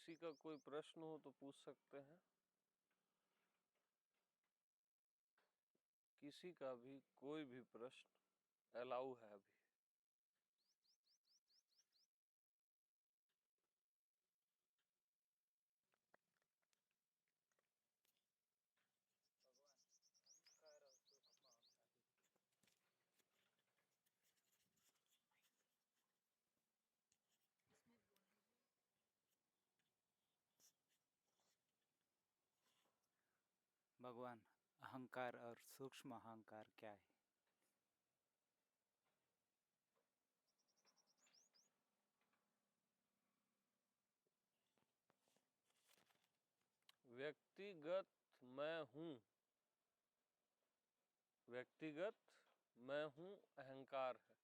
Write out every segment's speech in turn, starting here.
किसी का कोई प्रश्न हो तो पूछ सकते हैं। किसी का भी कोई भी प्रश्न अलाउ है अभी। भगवान, अहंकार और सूक्ष्म अहंकार क्या है? व्यक्तिगत मैं हूँ, व्यक्तिगत मैं हूँ अहंकार है,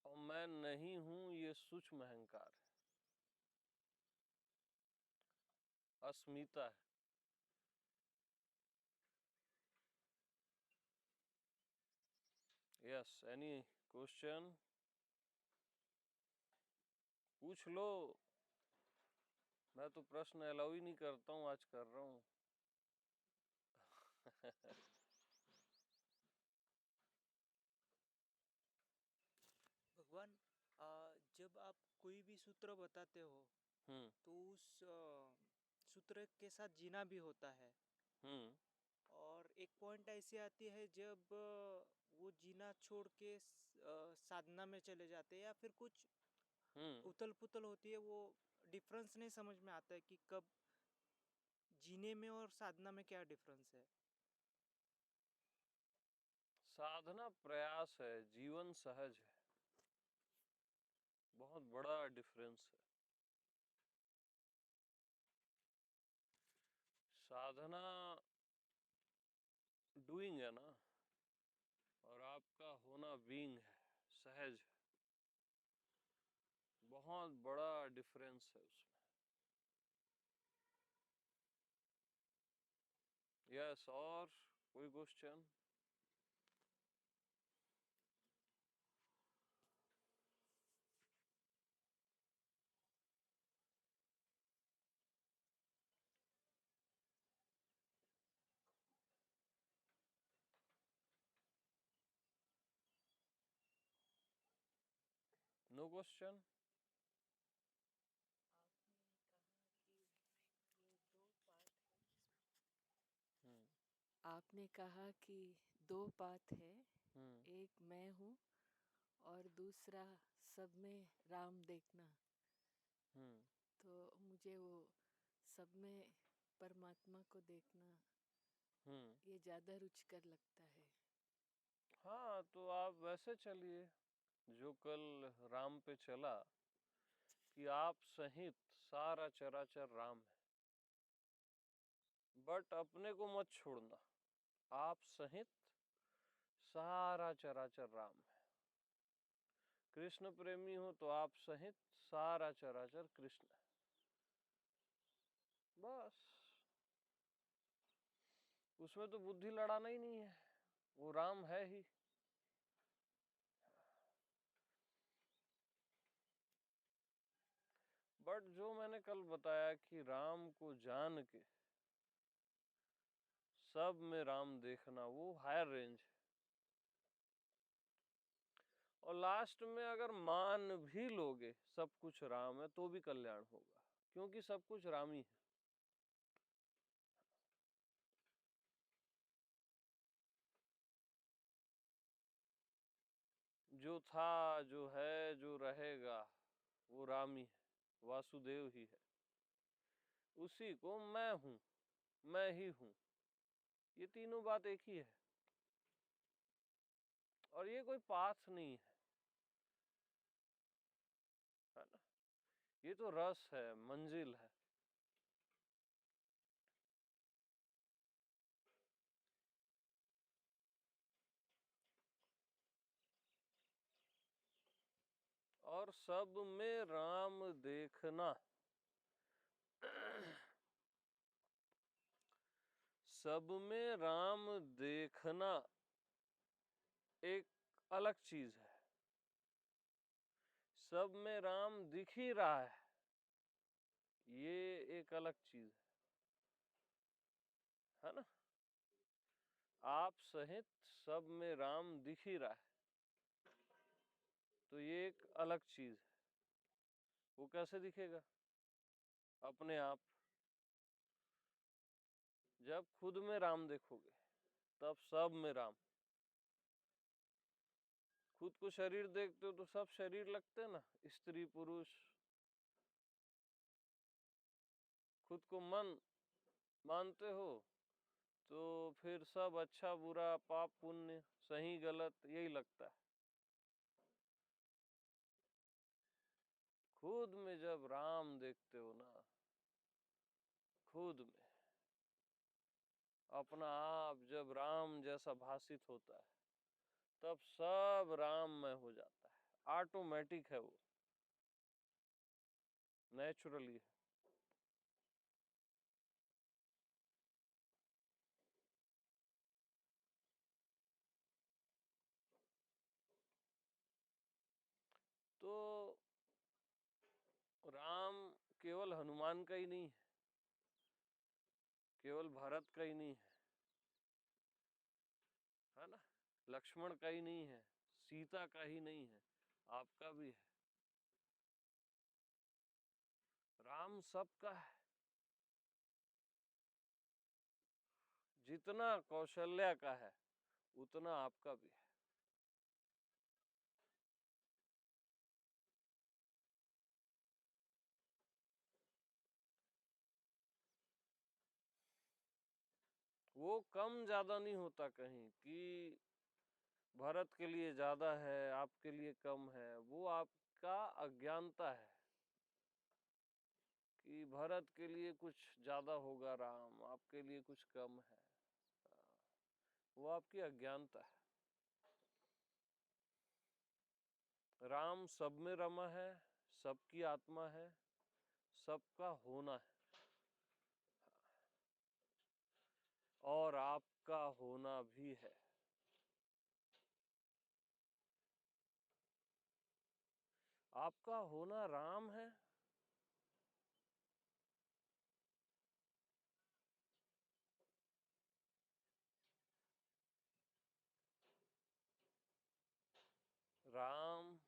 और मैं नहीं हूँ ये सूक्ष्म अहंकार है, अस्मिता है। यस, एनी क्वेश्चन पूछ लो। मैं तो प्रश्न अलाउ ही नहीं करता हूँ, आज कर रहा हूँ। भगवान, जब आप कोई भी सूत्र बताते हो हम्म तो उस सूत्र के साथ जीना भी होता है। हम्म और एक पॉइंट ऐसी आती है जब वो जीना छोड़ के साधना में चले जाते हैं, या फिर कुछ हम्म उथल पुथल होती है। वो डिफरेंस नहीं समझ में आता है कि कब जीने में और साधना में क्या डिफरेंस है। साधना प्रयास है, जीवन सहज है, बहुत बड़ा डिफरेंस है। साधना डूइंग है ना, और आपका होना बीइंग है, सहज है। बहुत बड़ा डिफरेंस है उसमें। यस, और कोई क्वेश्चन? No question? आपने कहा कि ये दो पार्ट है। हम्म आपने कहा कि दो पाथ है, हम्म एक मैं हूँ और दूसरा सब में राम देखना। हम्म तो मुझे वो सब में परमात्मा को देखना हम्म ये ज़्यादा रुचिकर लगता है। हाँ, तो आप वैसे चलिए जो कल राम पे चला, कि आप सहित सारा चराचर राम है, बट अपने को मत छोड़ना। आप सहित सारा चराचर राम है। कृष्ण प्रेमी हो तो आप सहित सारा चराचर कृष्ण है। बस, उसमें तो बुद्धि लड़ाना ही नहीं है, वो राम है ही। बट जो मैंने कल बताया कि राम को जान के सब में राम देखना, वो हायर रेंज है। और लास्ट में अगर मान भी लोगे सब कुछ राम है तो भी कल्याण होगा, क्योंकि सब कुछ राम ही है। जो था, जो है, जो रहेगा, वो राम ही है, वासुदेव ही है। उसी को मैं हूं, मैं ही हूं, ये तीनों बात एक ही है। और ये कोई पाथ नहीं है ना, ये तो रस है, मंजिल है। और सब में राम देखना, सब में राम देखना एक अलग चीज है। सब में राम दिख ही रहा है, ये एक अलग चीज है ना। आप सहित सब में राम दिख ही रहा है, तो ये एक अलग चीज है। वो कैसे दिखेगा? अपने आप। जब खुद में राम देखोगे तब सब में राम। खुद को शरीर देखते हो तो सब शरीर लगते हैं ना, स्त्री पुरुष। खुद को मन मानते हो तो फिर सब अच्छा बुरा पाप पुण्य सही गलत यही लगता है। खुद में जब राम देखते हो ना, खुद में अपना आप जब राम जैसा भासित होता है, तब सब राममय हो जाता है। ऑटोमेटिक है वो, नेचुरली है। तो राम केवल हनुमान का ही नहीं है, केवल भरत का ही नहीं है ना, लक्ष्मण का ही नहीं है, सीता का ही नहीं है, आपका भी है। राम सबका है। जितना कौशल्या का है उतना आपका भी है। वो कम ज्यादा नहीं होता कहीं कि भरत के लिए ज्यादा है आपके लिए कम है। वो आपका अज्ञानता है कि भरत के लिए कुछ ज्यादा होगा राम, आपके लिए कुछ कम है। वो आपकी अज्ञानता है। राम सब में रमा है, सबकी आत्मा है, सबका होना है, और आपका होना भी है। आपका होना राम है। राम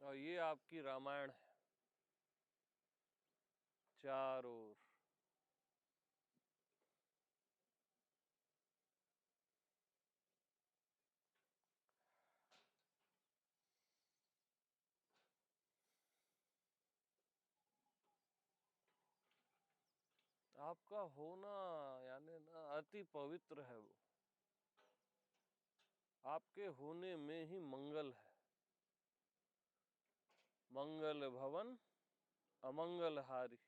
और ये आपकी रामायण है चारों ओर। आपका होना यानी ना अति पवित्र है वो। आपके होने में ही मंगल है। मंगल भवन अमंगल हारी।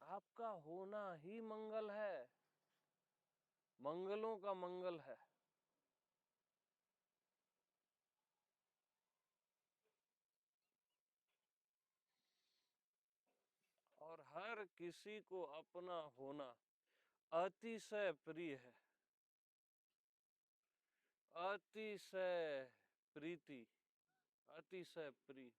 आपका होना ही मंगल है, मंगलों का मंगल है। और हर किसी को अपना होना अतिशय प्रिय है, अतिशय प्रीति, अतिशय प्रिय।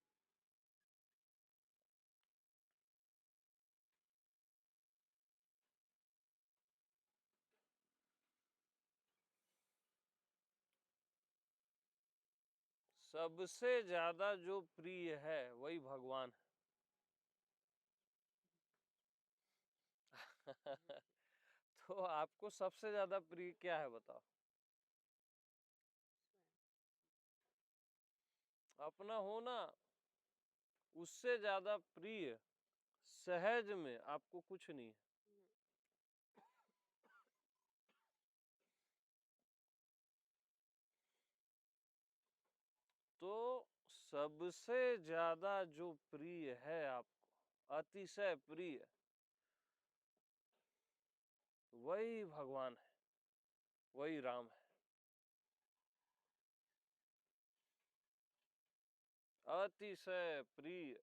सबसे ज्यादा जो प्रिय है वही भगवान है। तो आपको सबसे ज्यादा प्रिय क्या है बताओ? अपना होना। उससे ज्यादा प्रिय सहज में आपको कुछ नहीं है। तो सबसे ज्यादा जो प्रिय है आपको, अतिशय प्रिय, वही भगवान है, वही राम है। अतिशय प्रिय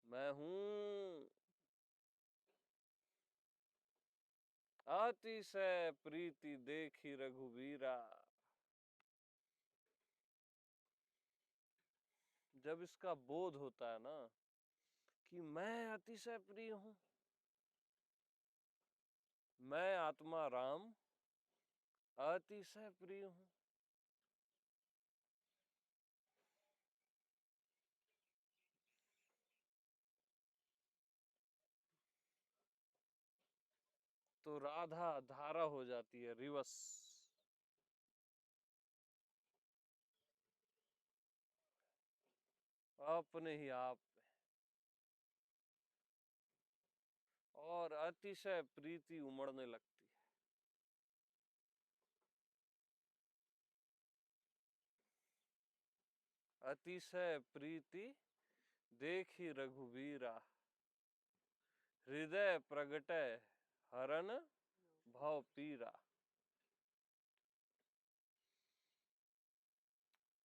मैं हूँ। अतिशय प्रीति देखी रघुवीरा। जब इसका बोध होता है ना कि मैं अतिशय प्रिय हूं, मैं आत्मा राम अतिशय प्रिय हूं, तो राधा धारा हो जाती है, रिवस। अपने ही आप में, और अतिशय प्रीति उमड़ने लगती है। अतिशय प्रीति देखी रघुवीरा, हृदय प्रगटै हरन भव पीरा।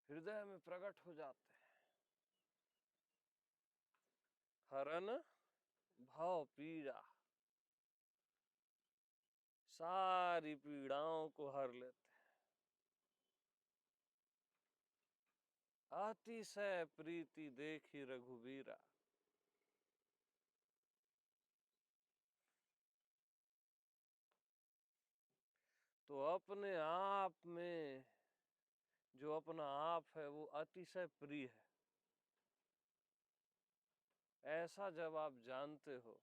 हृदय में प्रकट हो जाते हैं, हरन भव पीरा, सारी पीड़ाओं को हर लेते हैं। अतिशय प्रीति देखी रघुवीरा। तो अपने आप में जो अपना आप है वो अतिशय प्रिय है, ऐसा जब आप जानते हो,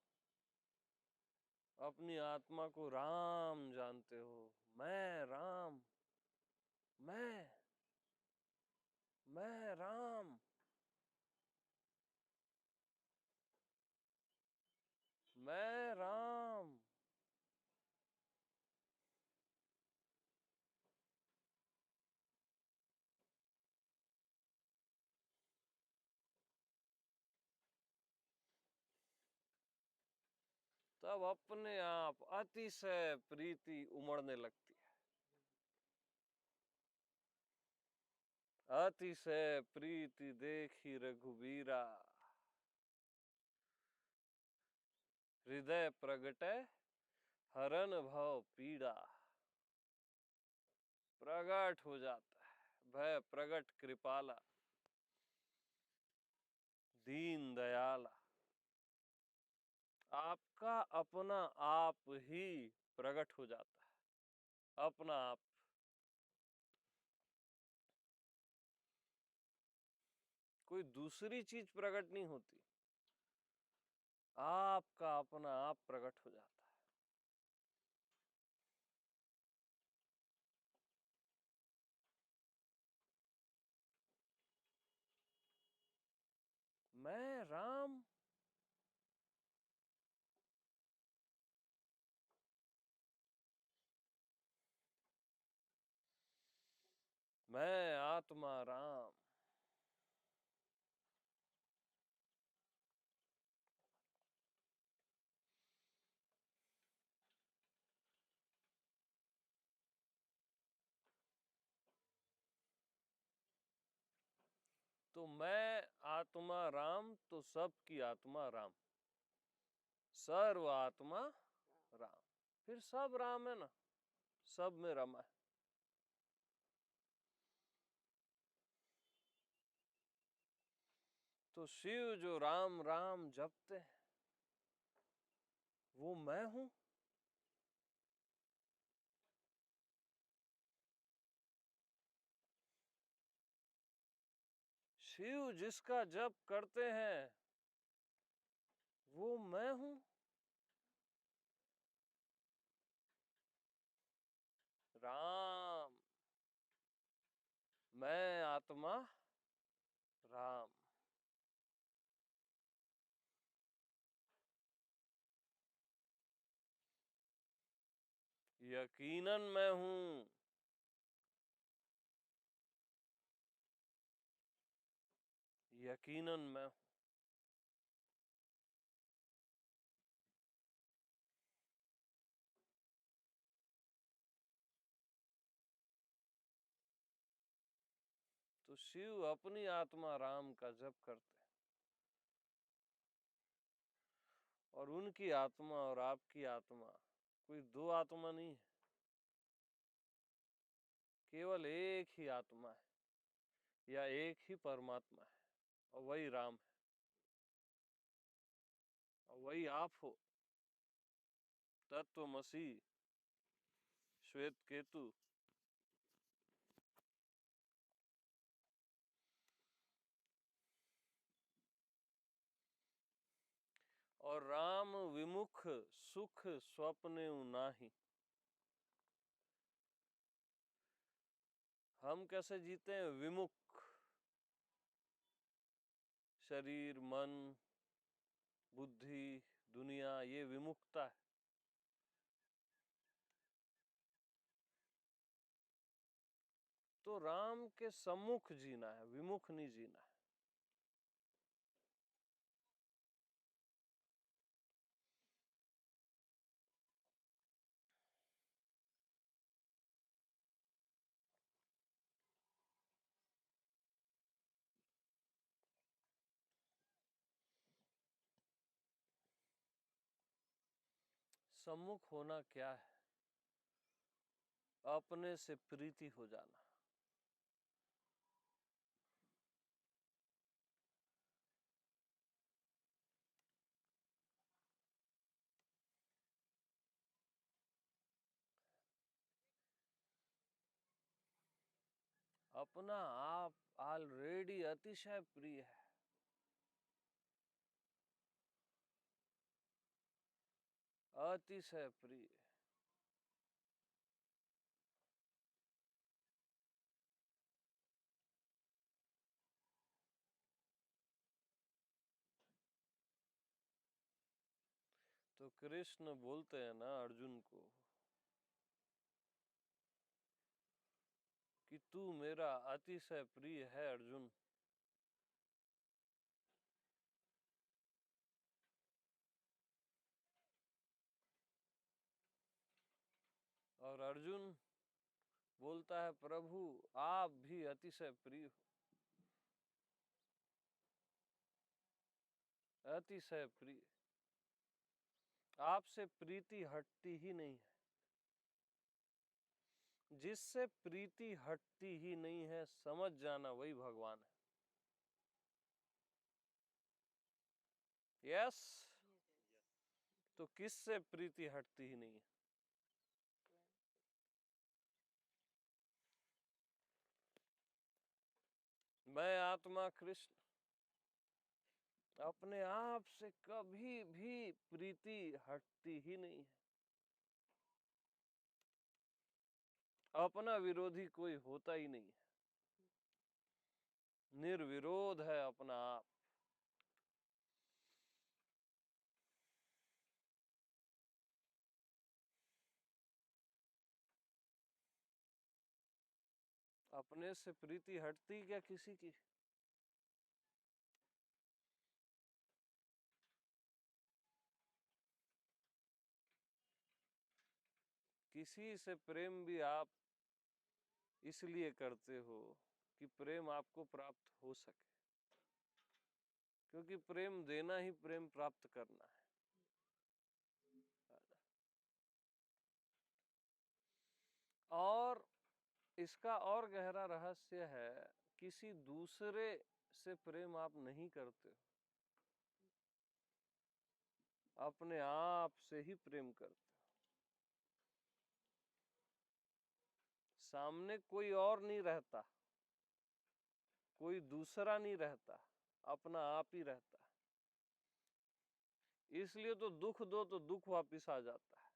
अपनी आत्मा को राम जानते हो, मैं राम, मैं राम, मैं राम, तब अपने आप अतिशय प्रीति उमड़ने लगती है। अतिशय प्रीति देखी रघुवीरा, हृदय प्रगटै हरन भव पीड़ा। प्रगट हो जाता है, भय प्रगट कृपाला, दीन दयाला। आपका अपना आप ही प्रकट हो जाता है, अपना आप। कोई दूसरी चीज प्रकट नहीं होती, आपका अपना आप प्रकट हो जाता है। मैं राम, मैं आत्मा राम। तो मैं आत्मा राम, तो सबकी आत्मा राम, सर्व आत्मा राम। फिर सब राम है ना, सब में रमा है। तो शिव जो राम राम जपते हैं वो मैं हूं। शिव जिसका जप करते हैं वो मैं हूं। राम, मैं आत्मा राम। यकीनन मैं हूं, यकीनन मैं हूं। तो शिव अपनी आत्मा राम का जप करते हैं। और उनकी आत्मा और आपकी आत्मा कोई दो आत्मा नहीं है, केवल एक ही आत्मा है या एक ही परमात्मा है, और वही राम है, और वही आप हो, तत्वमसि, श्वेत केतु। और राम विमुख सुख स्वप्ने नाही। हम कैसे जीते हैं? विमुख, शरीर, मन, बुद्धि, दुनिया, ये विमुखता है। तो राम के सम्मुख जीना है, विमुख नहीं जीना है। सम्मुख होना क्या है? अपने से प्रीति हो जाना। अपना आप ऑलरेडी अतिशय प्रिय है, अतिशय प्रिय। तो कृष्ण बोलते हैं ना अर्जुन को कि तू मेरा अतिशय प्रिय है अर्जुन। और अर्जुन बोलता है प्रभु आप भी अतिशय प्रिय हो, अतिशय प्रिय। आपसे प्रीति हटती ही नहीं है। जिससे प्रीति हटती ही नहीं है, समझ जाना वही भगवान है। यस। तो किससे प्रीति हटती ही नहीं है? मैं आत्मा कृष्ण अपने आप से कभी भी प्रीति हटती ही नहीं है। अपना विरोधी कोई होता ही नहीं है, निर्विरोध है अपना आप। अपने से प्रीति हटती क्या किसी की? किसी से प्रेम भी आप इसलिए करते हो कि प्रेम आपको प्राप्त हो सके, क्योंकि प्रेम देना ही प्रेम प्राप्त करना है। और इसका और गहरा रहस्य है, किसी दूसरे से प्रेम आप नहीं करते हो, अपने आप से ही प्रेम करते हो। सामने कोई और नहीं रहता, कोई दूसरा नहीं रहता, अपना आप ही रहता है। इसलिए तो दुख दो तो दुख वापिस आ जाता है,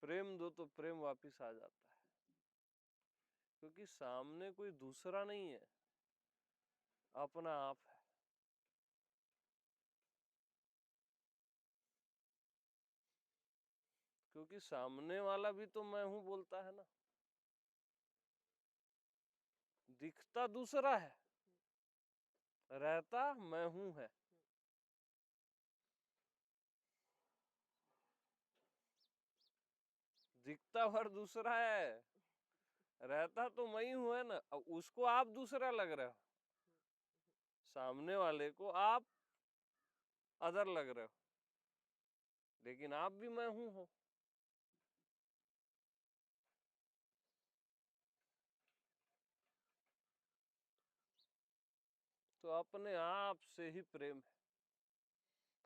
प्रेम दो तो प्रेम वापिस आ जाता है, क्योंकि सामने कोई दूसरा नहीं है, अपना आप है। क्योंकि सामने वाला भी तो मैं हूं बोलता है ना, दिखता दूसरा है, रहता मैं हूं है। दिखता भर दूसरा है, रहता तो मैं ही हूं है ना। अब उसको आप दूसरा लग रहे हो, सामने वाले को आप अदर लग रहे हो। लेकिन आप भी मैं हूं हो। तो अपने आप से ही प्रेम है।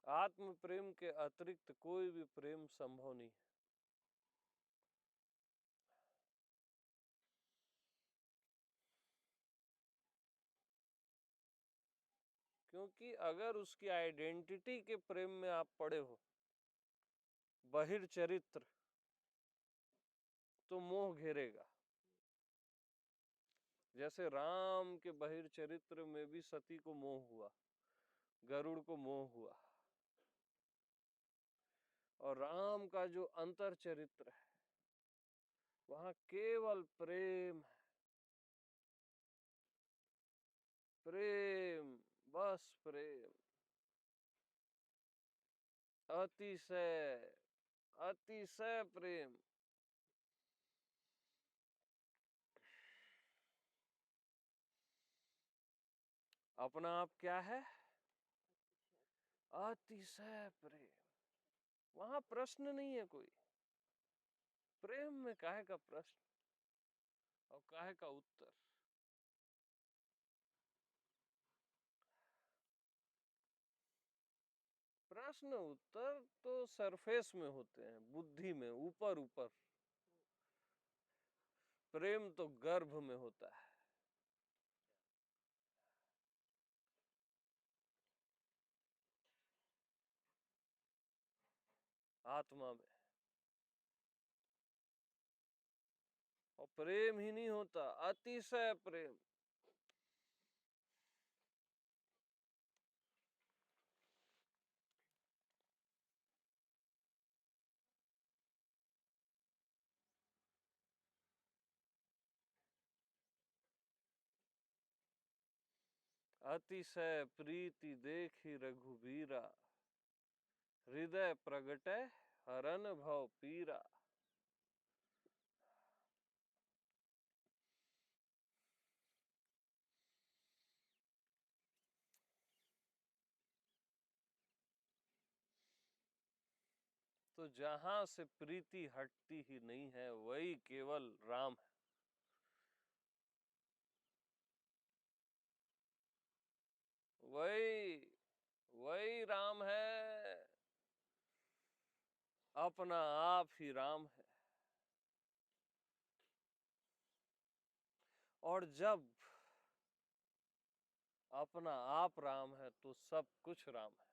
आत्म प्रेम के अतिरिक्त कोई भी प्रेम संभव नहीं है। क्योंकि अगर उसकी आइडेंटिटी के प्रेम में आप पड़े हो, बहिर्चरित्र, तो मोह घेरेगा। जैसे राम के बहिर्चरित्र में भी सती को मोह हुआ, गरुड़ को मोह हुआ, और राम का जो अंतर चरित्र है वहां केवल प्रेम है। प्रेम, बस प्रेम, अतिशय अतिशय प्रेम। अपना आप क्या है? अतिशय प्रेम। वहां प्रश्न नहीं है कोई। प्रेम में काहे का प्रश्न और काहे का उत्तर? प्रश्न उत्तर तो सरफेस में होते हैं, बुद्धि में, ऊपर ऊपर। प्रेम तो गर्भ में होता है। आत्मा में। और प्रेम ही नहीं होता, अतिशय प्रेम। अतिशय प्रीति देखी रघुबीरा, हृदय प्रगटै हरन भव पीरा। तो जहां से प्रीति हटती ही नहीं है वही केवल राम है। वही वही राम है। अपना आप ही राम है। और जब अपना आप राम है तो सब कुछ राम है।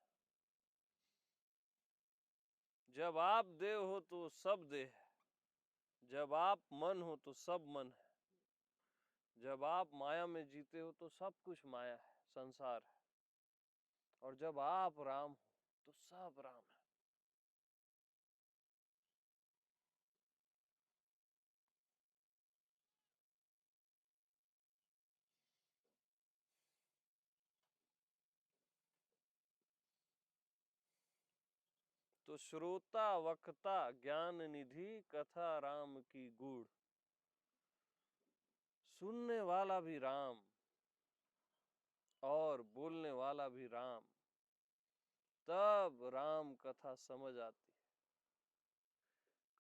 जब आप देव हो तो सब देह है। जब आप मन हो तो सब मन है। जब आप माया में जीते हो तो सब कुछ माया है, संसार है। और जब आप राम हो तो सब राम है। तो श्रोता वक्ता ज्ञान निधि कथा राम की गूढ़। सुनने वाला भी राम और बोलने वाला भी राम, तब राम कथा समझ आती।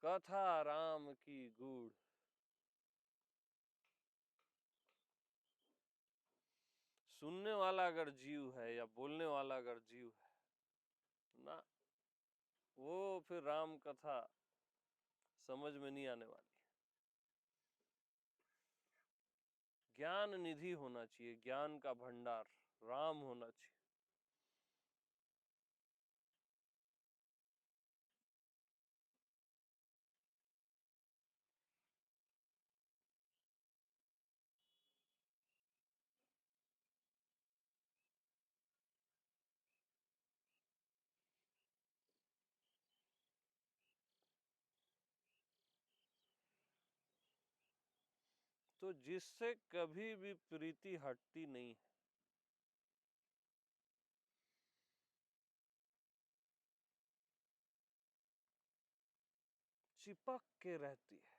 कथा राम की गूढ़। सुनने वाला अगर जीव है या बोलने वाला अगर जीव है ना, वो फिर राम कथा समझ में नहीं आने वाली। ज्ञान निधि होना चाहिए, ज्ञान का भंडार राम होना चाहिए। तो जिससे कभी भी प्रीति हटती नहीं है, चिपक के रहती है,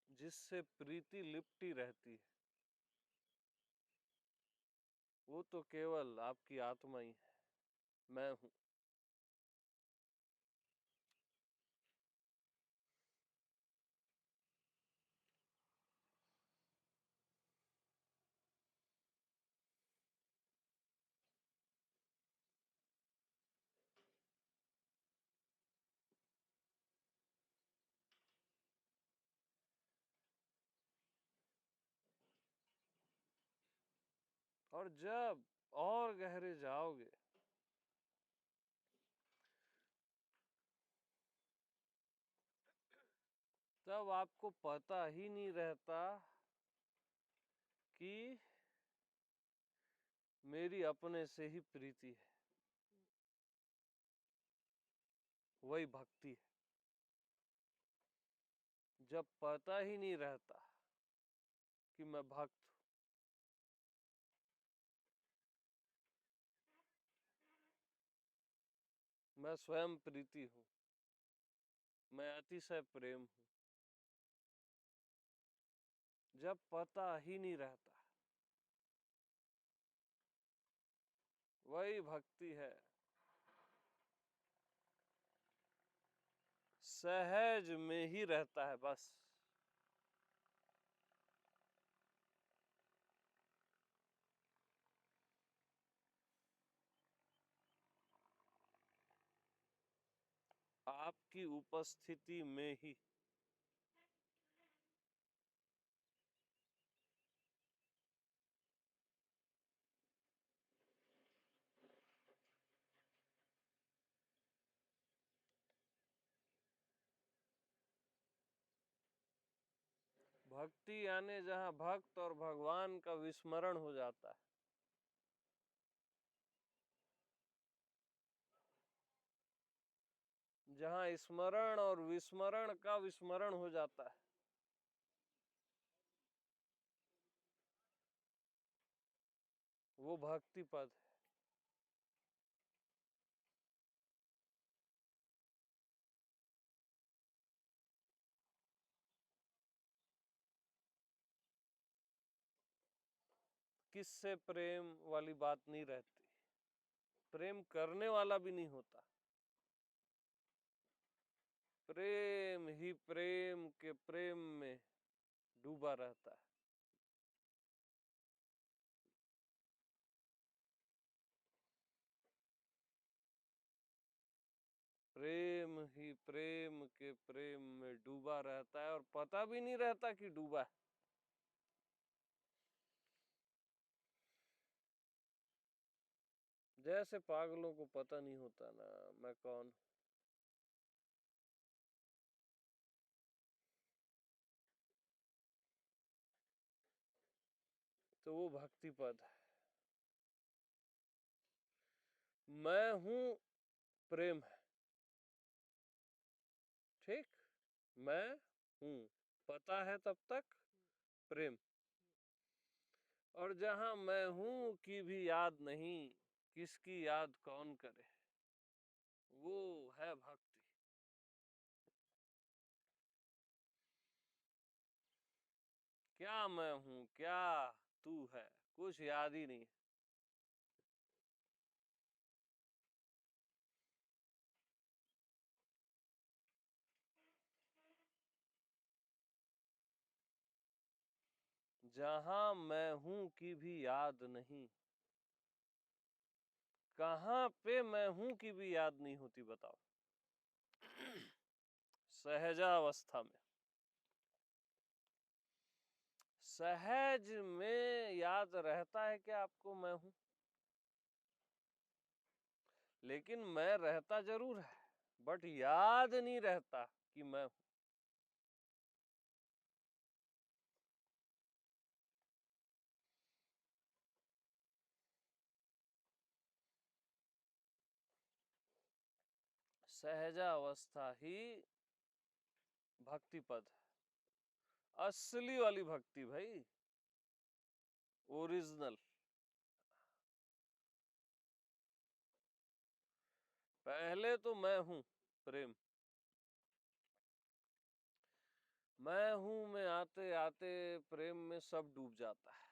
जिससे प्रीति लिपटी रहती है, वो तो केवल आपकी आत्मा ही है। मैं हूं। और जब और गहरे जाओगे तब आपको पता ही नहीं रहता कि मेरी अपने से ही प्रीति है। वही भक्ति है। जब पता ही नहीं रहता कि मैं भक्त हूं। मैं स्वयं प्रीति हूं। मैं अतिशय प्रेम हूं। जब पता ही नहीं रहता, वही भक्ति है। सहज में ही रहता है बस। आपकी उपस्थिति में ही। भक्ति यानी जहाँ भक्त और भगवान का विस्मरण हो जाता है। जहाँ स्मरण और विस्मरण का विस्मरण हो जाता है। वो भक्ति पद है। किससे प्रेम वाली बात नहीं रहती। प्रेम करने वाला भी नहीं होता। प्रेम ही प्रेम के प्रेम में डूबा रहता है। प्रेम ही प्रेम के प्रेम में डूबा रहता है और पता भी नहीं रहता कि डूबा है। जैसे पागलों को पता नहीं होता ना मैं कौन हूं। तो वो भक्ति पद है। मैं हूं प्रेम है। ठीक। मैं हूं पता है तब तक प्रेम। और जहां मैं हूं की भी याद नहीं, किसकी याद कौन करे, वो है भक्ति। क्या मैं हूं क्या तू है, कुछ याद ही नहीं। जहां मैं हूं की भी याद नहीं, कहां पे मैं हूं की भी याद नहीं होती बताओ। सहजावस्था में। सहज में याद रहता है क्या आपको मैं हूं। लेकिन मैं रहता जरूर है, बट याद नहीं रहता कि मैं हूं। सहजावस्था ही भक्ति पद है। असली वाली भक्ति भाई, ओरिजिनल। पहले तो मैं हूं प्रेम। मैं हूं में आते आते प्रेम में सब डूब जाता है।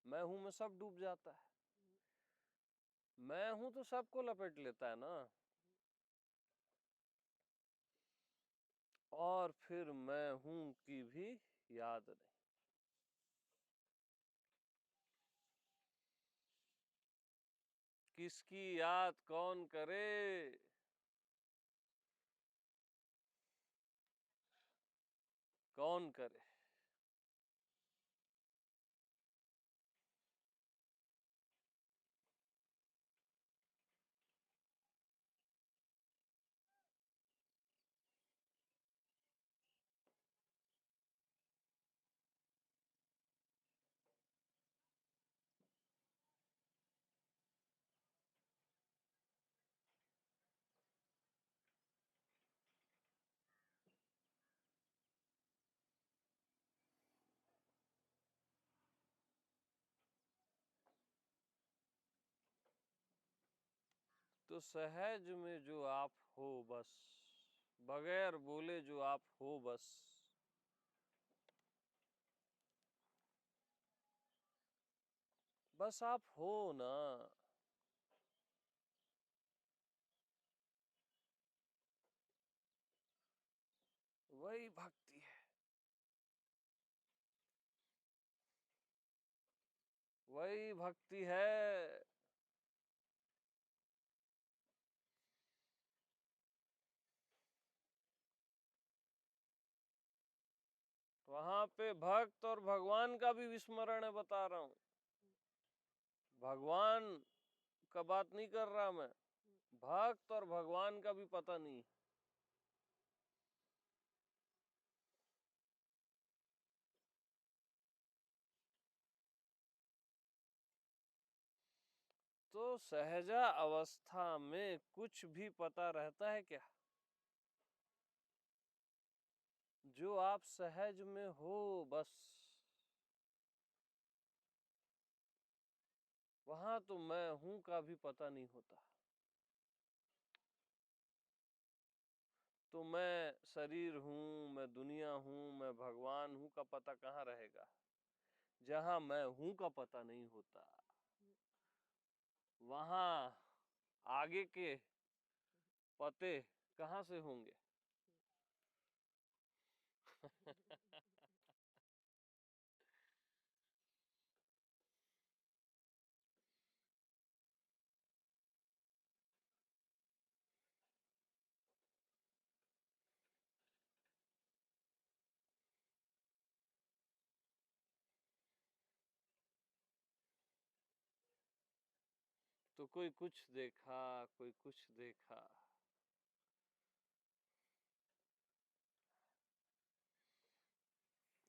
मैं हूं में सब डूब जाता है। मैं हूं तो सबको लपेट लेता है ना। और फिर मैं हूं की भी याद नहीं। किसकी याद कौन करे, कौन करे। तो सहज में जो आप हो बस, बगैर बोले जो आप हो बस, बस आप हो ना। वही भक्ति है, वही भक्ति है। वहां पे भक्त और भगवान का भी विस्मरण है, बता रहा हूं। भगवान का बात नहीं कर रहा मैं, भक्त और भगवान का भी पता नहीं। तो सहजा अवस्था में कुछ भी पता रहता है क्या? जो आप सहज में हो बस, वहां तो मैं हूं का भी पता नहीं होता। तो मैं शरीर हूं, मैं दुनिया हूं, मैं भगवान हूं का पता कहाँ रहेगा, जहां मैं हूं का पता नहीं होता। वहां आगे के पते कहाँ से होंगे? तो कोई कुछ देखा, कोई कुछ देखा।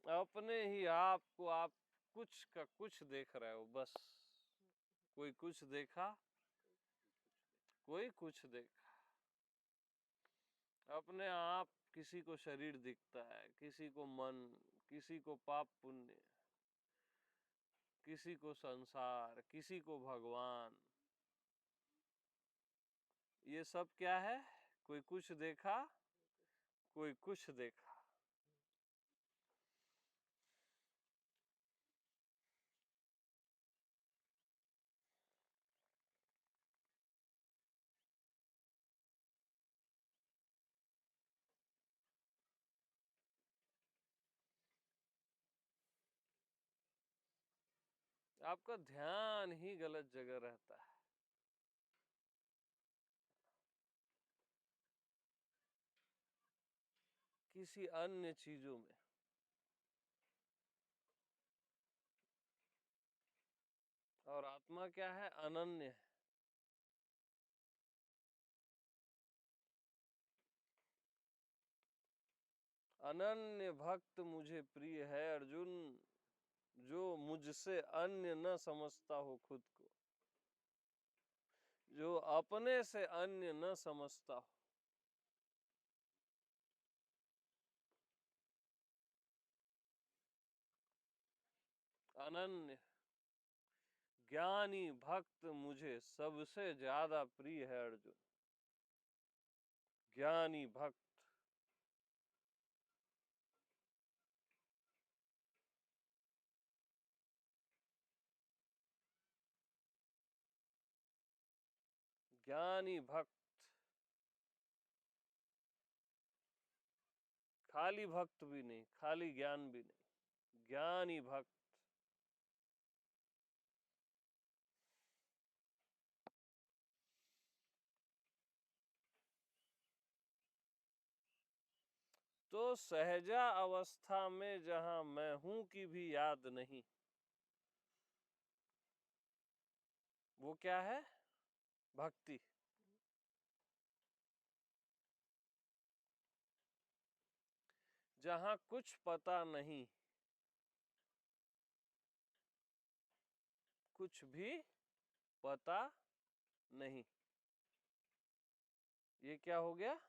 अपने ही आप को आप कुछ का कुछ देख रहे हो बस। कोई कुछ देखा, कोई कुछ देखा। अपने आप किसी को शरीर दिखता है, किसी को मन, किसी को पाप पुण्य, किसी को संसार, किसी को भगवान। ये सब क्या है? कोई कुछ देखा, कोई कुछ देखा। आपका ध्यान ही गलत जगह रहता है। किसी अन्य चीजों में। और आत्मा क्या है? अनन्य है। अनन्य भक्त मुझे प्रिय है अर्जुन, जो मुझसे अन्य न समझता हो खुद को, जो अपने से अन्य न समझता हो। अनन्य ज्ञानी भक्त मुझे सबसे ज्यादा प्रिय है अर्जुन। ज्ञानी भक्त। ज्ञानी भक्त, खाली भक्त भी नहीं, खाली ज्ञान भी नहीं, ज्ञानी भक्त। तो सहजा अवस्था में जहां मैं हूं की भी याद नहीं, वो क्या है? भक्ति। जहां कुछ पता नहीं, कुछ भी पता नहीं, ये क्या हो गया?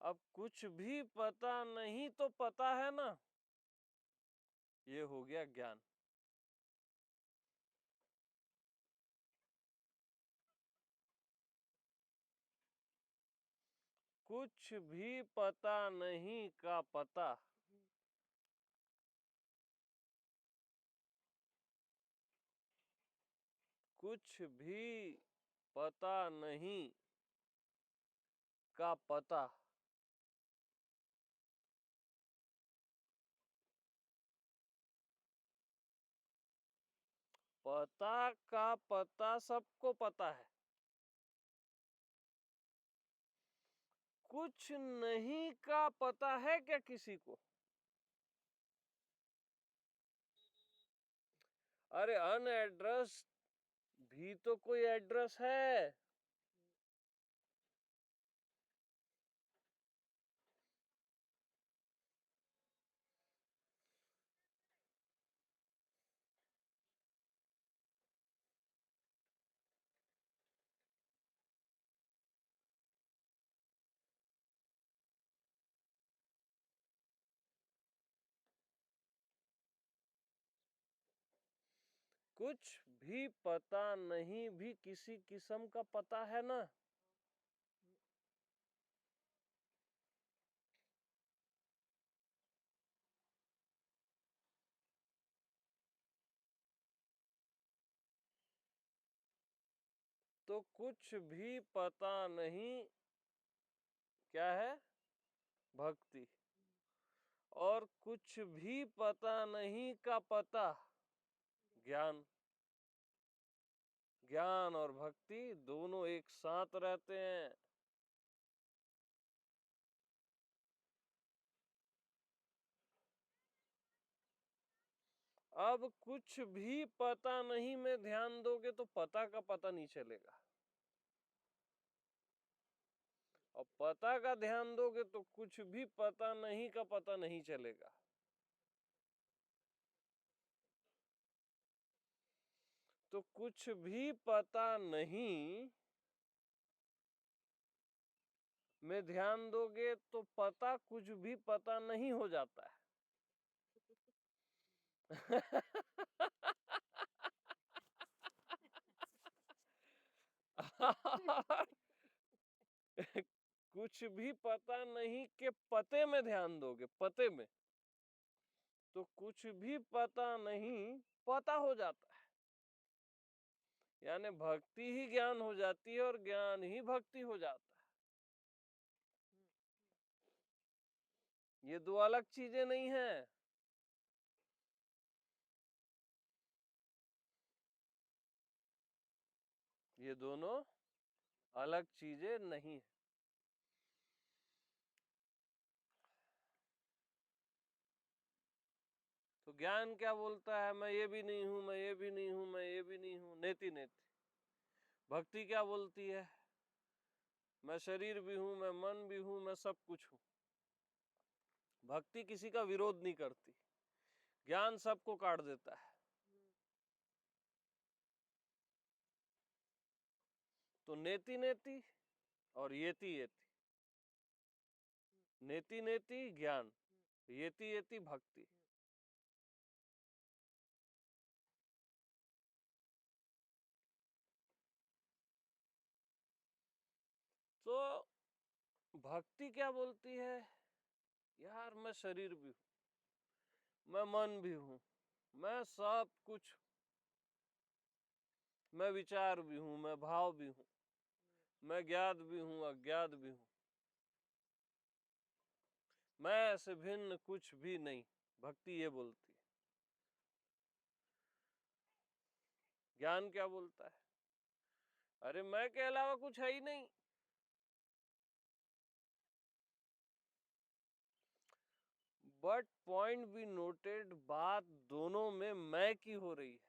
अब कुछ भी पता नहीं तो पता है ना, ये हो गया ज्ञान। कुछ भी पता नहीं का पता, कुछ भी पता नहीं का पता, पता का पता सबको पता है, कुछ नहीं का पता है क्या किसी को? अरे अनएड्रेस भी तो कोई एड्रेस है। कुछ भी पता नहीं भी किसी किस्म का पता है ना। तो कुछ भी पता नहीं क्या है? भक्ति। और कुछ भी पता नहीं का पता ज्ञान। ज्ञान और भक्ति दोनों एक साथ रहते हैं। अब कुछ भी पता नहीं में ध्यान दोगे तो पता का पता नहीं चलेगा, और पता का ध्यान दोगे तो कुछ भी पता नहीं का पता नहीं चलेगा। तो कुछ भी पता नहीं में ध्यान दोगे तो पता कुछ भी पता नहीं हो जाता है। कुछ भी पता नहीं के पते में ध्यान दोगे, पते में, तो कुछ भी पता नहीं पता हो जाता है। यानी भक्ति ही ज्ञान हो जाती है और ज्ञान ही भक्ति हो जाता है। ये दो अलग चीजें नहीं है। ये दोनों अलग चीजें नहीं है। तो ज्ञान क्या बोलता है? मैं ये भी नहीं हूं, मैं ये भी नहीं हूं, मैं ये भी नहीं हूं, नेति नेति। भक्ति क्या बोलती है? मैं शरीर भी हूं, मैं मन भी हूं, मैं सब कुछ हूं। भक्ति किसी का विरोध नहीं करती, ज्ञान सबको काट देता है। तो नेति नेति और येति येति। नेति नेति ज्ञान, येति येति भक्ति। तो भक्ति क्या बोलती है? यार मैं शरीर भी हूं, मैं मन भी हूं, मैं सब कुछ, मैं विचार भी हूं, मैं भाव भी हूं, मैं ज्ञात भी हूं, अज्ञात भी हूं, मैं से भिन्न कुछ भी नहीं। भक्ति ये बोलती है। ज्ञान क्या बोलता है? अरे मैं के अलावा कुछ है ही नहीं। बट पॉइंट बी नोटेड, बात दोनों में मैं की हो रही है।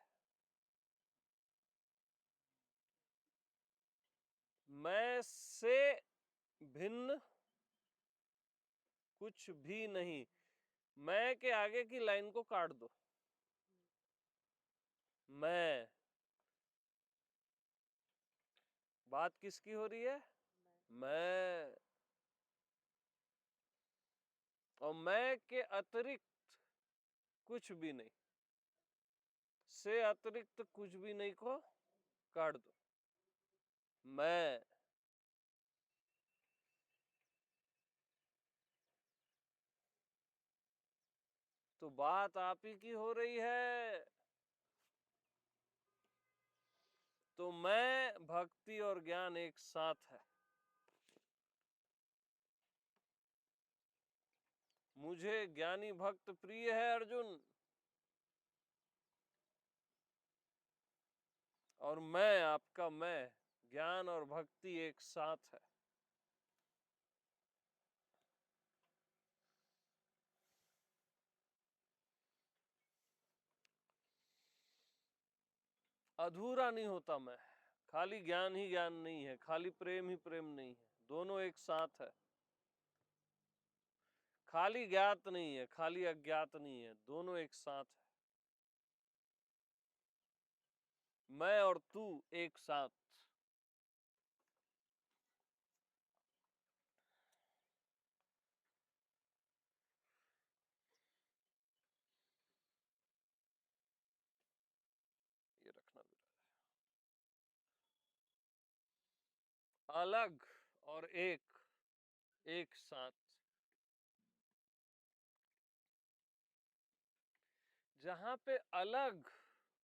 मैं से भिन्न कुछ भी नहीं। मैं के आगे की लाइन को काट दो। मैं, बात किसकी हो रही है? मैं। और मैं के अतिरिक्त कुछ भी नहीं, से अतिरिक्त कुछ भी नहीं को काट दो। मैं। तो बात आप ही की हो रही है। तो मैं, भक्ति और ज्ञान एक साथ है। मुझे ज्ञानी भक्त प्रिय है अर्जुन, और मैं आपका मैं, ज्ञान और भक्ति एक साथ है। अधूरा नहीं होता मैं। खाली ज्ञान ही ज्ञान नहीं है, खाली प्रेम ही प्रेम नहीं है, दोनों एक साथ है। खाली ज्ञात नहीं है, खाली अज्ञात नहीं है, दोनों एक साथ है। मैं और तू एक साथ। ये रखना भी अलग और एक साथ। जहां पे अलग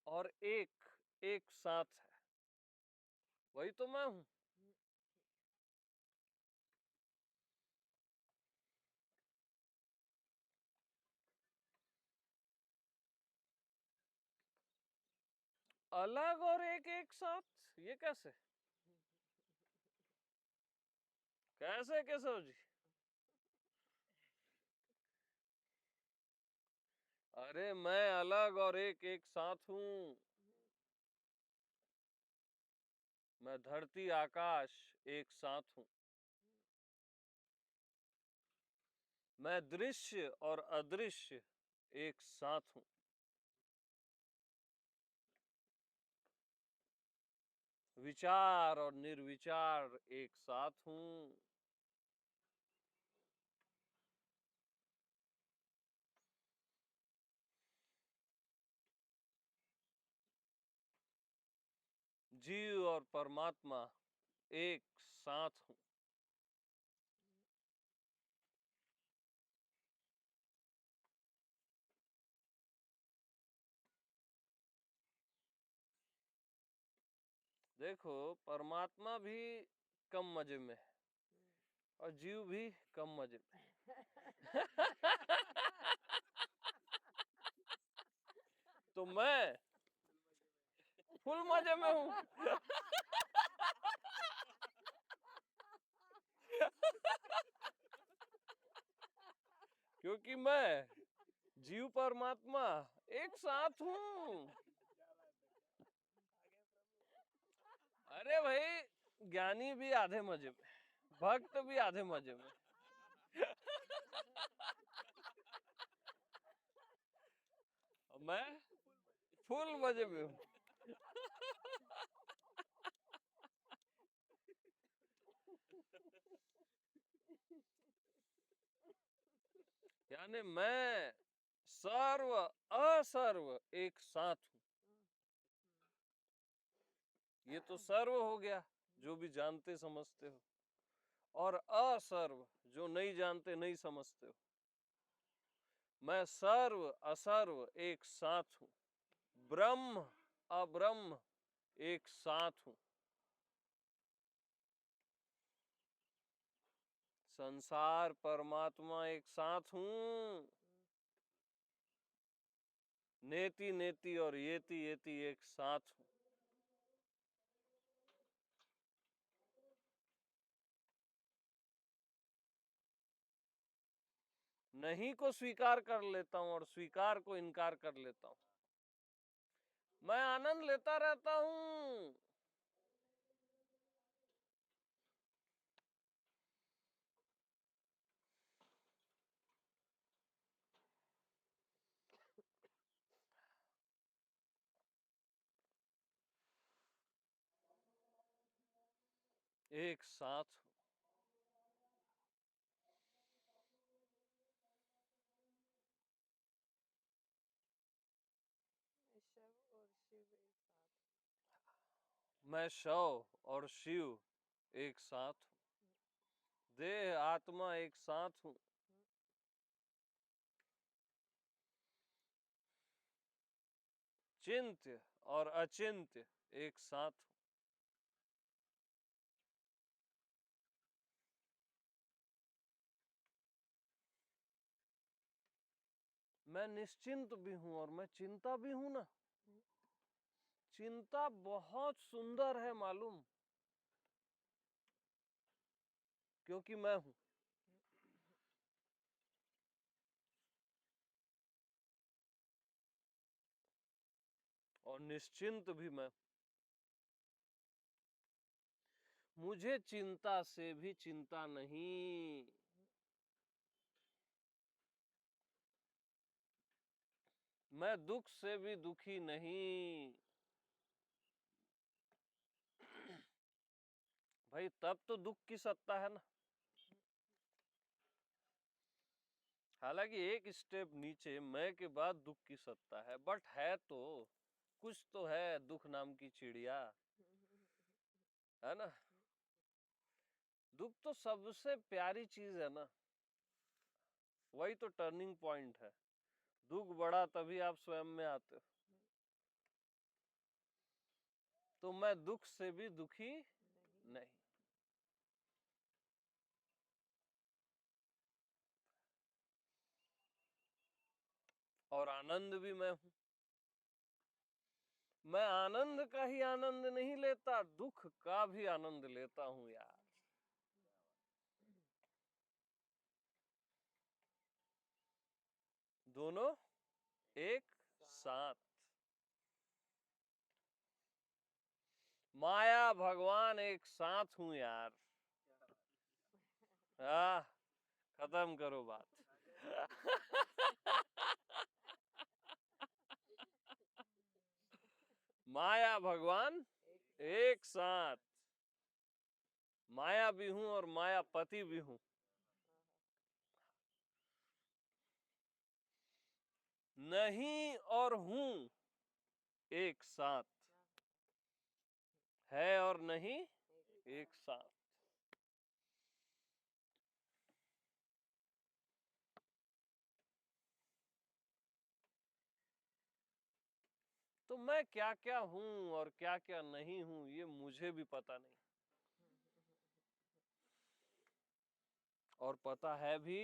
और एक साथ है, वही तो मैं हूं। अलग और एक साथ, ये कैसे कैसे कैसे हो जी? अरे मैं अलग और एक साथ हूं। मैं धरती आकाश एक साथ हूं। मैं दृश्य और अदृश्य एक साथ हूं। विचार और निर्विचार एक साथ हूं। जीव और परमात्मा एक साथ हूं। देखो, परमात्मा भी कम मजे में है और जीव भी कम मजे में तो मैं फुल मजे में हूं। क्योंकि मैं जीव परमात्मा एक साथ हूं। अरे भाई, ज्ञानी भी आधे मजे में, भक्त भी आधे मजे में। मैं फुल मजे में हूँ। यानी मैं सर्व असर्व एक साथ हूं। ये तो सर्व हो गया जो भी जानते समझते हो, और असर्व जो नहीं जानते नहीं समझते हो। मैं सर्व असर्व एक साथ हूं। ब्रह्म अब्रह्म एक साथ हूं। संसार परमात्मा एक साथ हूं। नेति नेति और येति येति एक साथ हूं। नहीं को स्वीकार कर लेता हूं और स्वीकार को इनकार कर लेता हूं। मैं आनंद लेता रहता हूं। एक साथ हूं। मैं शव और शिव एक साथ हूं। देह आत्मा एक साथ हूं। चिंत्य और अचिंत्य एक साथ हूं। मैं निश्चिंत भी हूं और मैं चिंता भी हूं ना। चिंता बहुत सुंदर है मालूम, क्योंकि मैं हूं। और निश्चिंत भी मैं। मुझे चिंता से भी चिंता नहीं। मैं दुख से भी दुखी नहीं। भाई तब तो दुख की सत्ता है ना। हालांकि एक स्टेप नीचे मैं के बाद दुख की सत्ता है, बट है तो कुछ तो है दुख नाम की चिड़िया, है ना। दुख तो सबसे प्यारी चीज है ना। वही तो टर्निंग पॉइंट है। दुख बड़ा तभी आप स्वयं में आते हो। तो मैं दुख से भी दुखी नहीं। और आनंद भी मैं हूं। मैं आनंद का ही आनंद नहीं लेता, दुख का भी आनंद लेता हूं यार। दोनों एक साथ। माया भगवान एक साथ हूं यार। खत्म करो बात। माया भगवान एक साथ। माया भी हूं और मायापति भी हूं। नहीं और हूं एक साथ। है और नहीं एक साथ। तो मैं क्या क्या हूं और क्या क्या नहीं हूं ये मुझे भी पता नहीं। और पता है भी।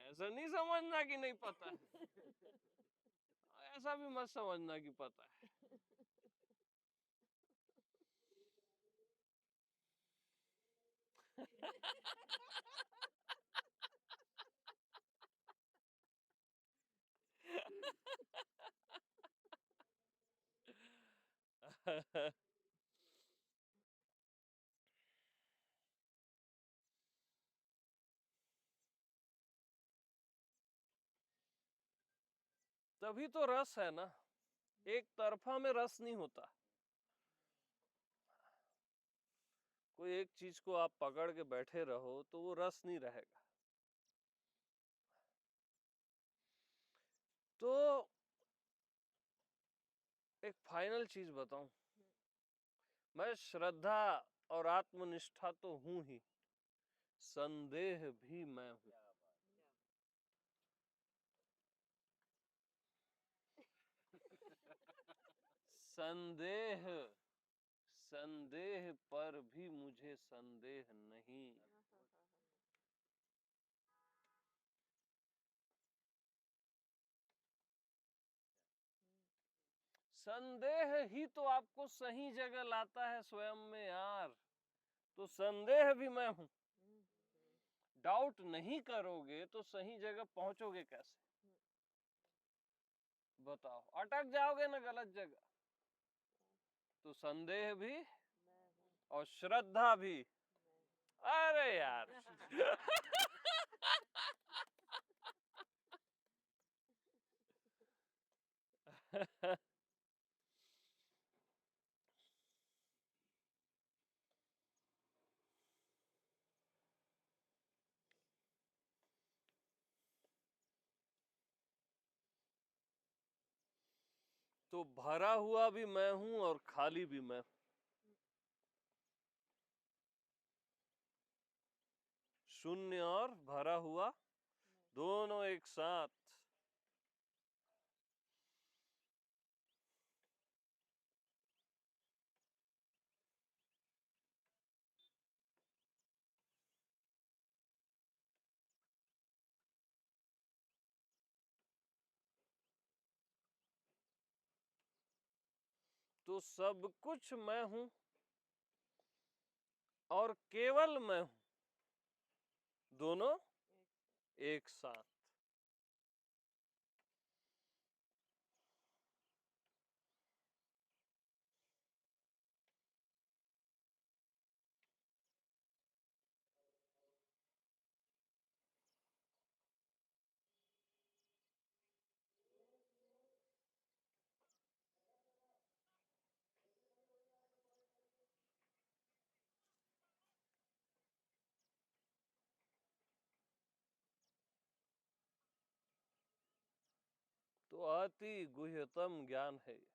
ऐसा नहीं समझना कि नहीं पता है। ऐसा भी मत समझना कि पता है। तभी तो रस है ना। एक तरफा में रस नहीं होता। कोई एक चीज को आप पकड़ के बैठे रहो तो वो रस नहीं रहेगा। तो एक फाइनल चीज बताऊं। मैं श्रद्धा और आत्मनिष्ठा तो हूं ही, संदेह भी मैं हूं। संदेह संदेह पर भी मुझे संदेह नहीं। संदेह ही तो आपको सही जगह लाता है स्वयं में यार। तो संदेह भी मैं हूं। डाउट नहीं करोगे तो सही जगह पहुंचोगे कैसे? बताओ, अटक जाओगे ना गलत जगह। तो संदेह भी और श्रद्धा भी। अरे यार तो भरा हुआ भी मैं हूं और खाली भी मैं हूं। शून्य और भरा हुआ दोनों एक साथ। तो सब कुछ मैं हूं और केवल मैं हूं, दोनों एक साथ। तो अति गुह्यतम ज्ञान है ये।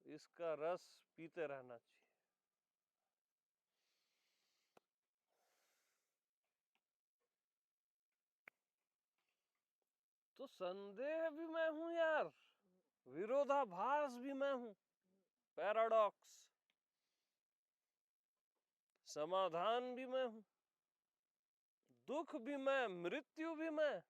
इसका रस पीते रहना चाहिए। तो संदेह भी मैं हूं यार, विरोधाभास भी मैं हूं, पैराडॉक्स। समाधान भी मैं हूं, दुख भी मैं, मृत्यु भी मैं।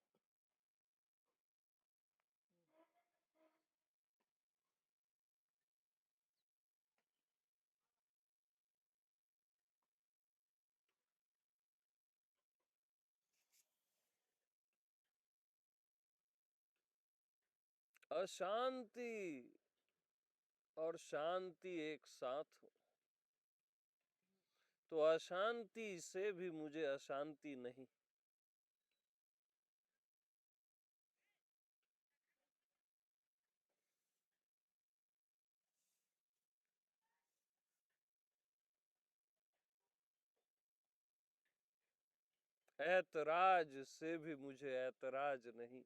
अशांति और शांति एक साथ हो, तो अशांति से भी मुझे अशांति नहीं। ऐतराज से भी मुझे ऐतराज नहीं।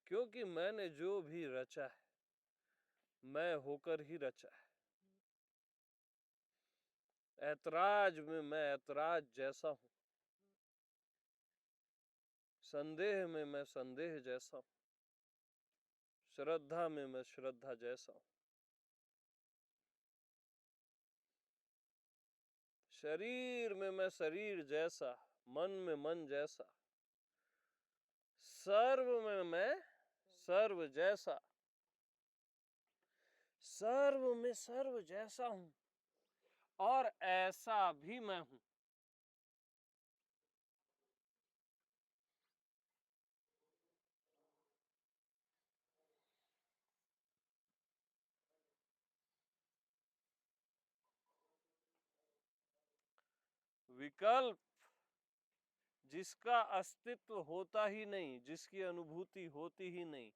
क्योंकि मैंने जो भी रचा है, मैं होकर ही रचा है। ऐतराज में मैं ऐतराज जैसा हूं, संदेह में मैं संदेह जैसा हूं, श्रद्धा में मैं श्रद्धा जैसा हूं, शरीर में मैं शरीर जैसा, मन में मन जैसा, सर्व में मैं सर्व जैसा, सर्व में सर्व जैसा हूं और ऐसा भी मैं हूं। विकल्प जिसका अस्तित्व होता ही नहीं, जिसकी अनुभूति होती ही नहीं,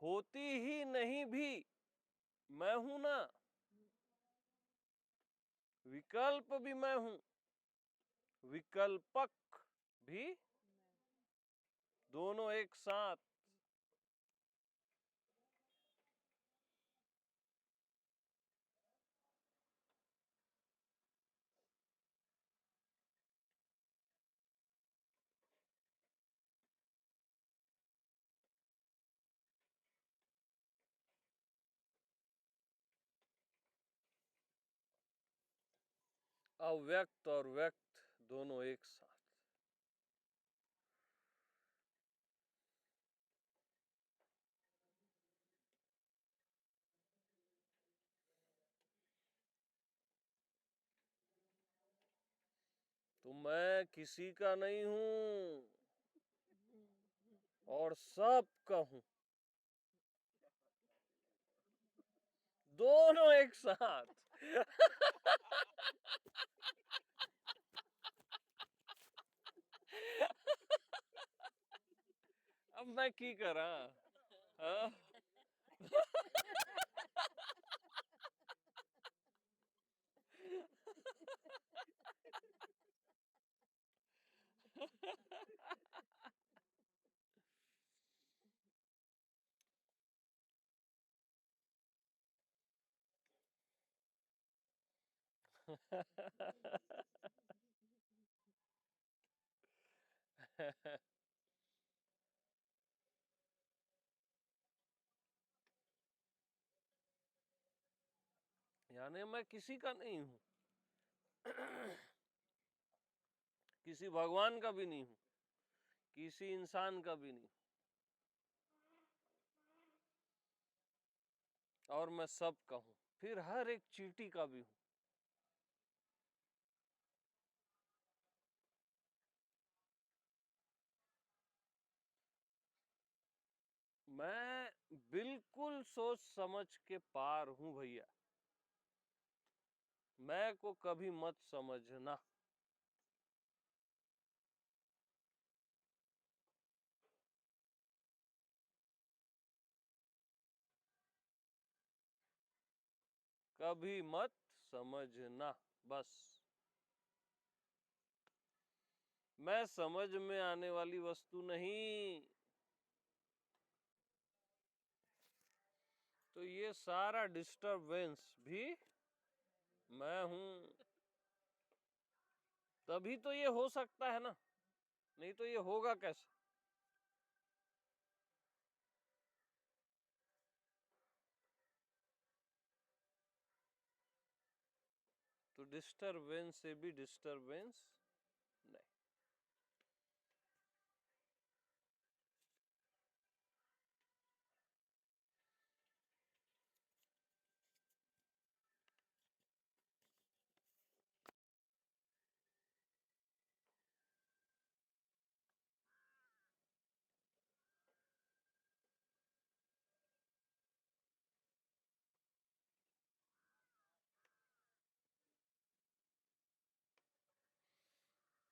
होती ही नहीं भी मैं हूं ना। विकल्प भी मैं हूं, विकल्पक भी, दोनों एक साथ। अव्यक्त और व्यक्त दोनों एक साथ। तो मैं किसी का नहीं हूं और सब का हूं, दोनों एक साथ। अब मैं की करा? हाँ? यानी मैं किसी का नहीं हूं, किसी भगवान का भी नहीं हूं, किसी इंसान का भी नहीं, और मैं सब का हूं, फिर हर एक चींटी का भी हूं। मैं बिल्कुल सोच समझ के पार हूं भैया, मैं को कभी मत समझना। कभी मत समझना बस। मैं समझ में आने वाली वस्तु नहीं। तो ये सारा डिस्टरबेंस भी मैं हूं, तभी तो ये हो सकता है ना, नहीं तो ये होगा कैसे? तो डिस्टरबेंस से भी डिस्टरबेंस नहीं।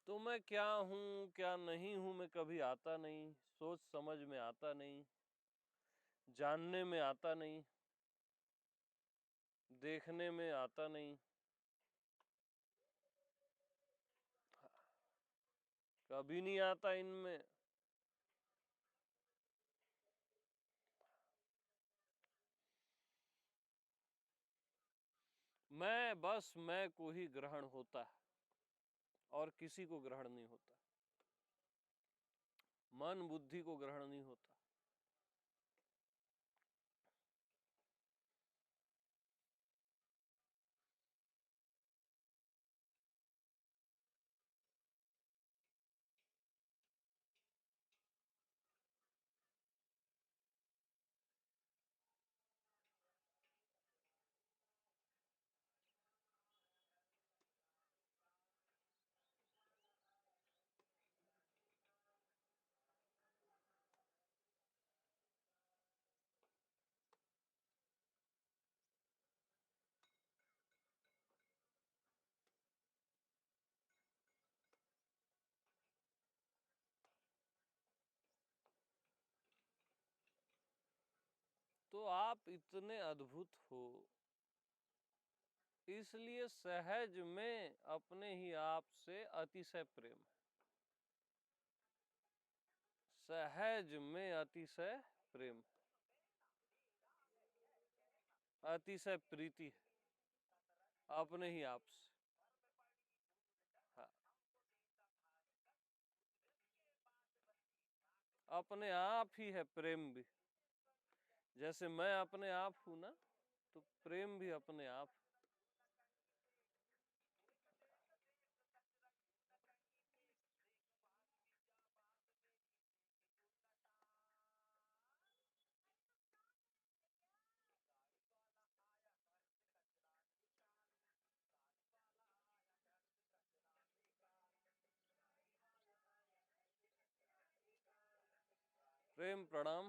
तो मैं क्या हूं क्या नहीं हूं में कभी आता नहीं, सोच समझ में आता नहीं, जानने में आता नहीं, देखने में आता नहीं, कभी नहीं आता इनमें। मैं बस मैं को ही ग्रहण होता है और किसी को ग्रहण नहीं होता, मन बुद्धि को ग्रहण नहीं होता। तो आप इतने अद्भुत हो, इसलिए सहज में अपने ही आप से अतिशय प्रेम है, सहज में अतिशय प्रेम है, अतिशय प्रीति है अपने ही आप से। हाँ, अपने आप ही है प्रेम भी, जैसे मैं अपने आप हूं ना, तो प्रेम भी अपने आप। प्रेम प्रणाम।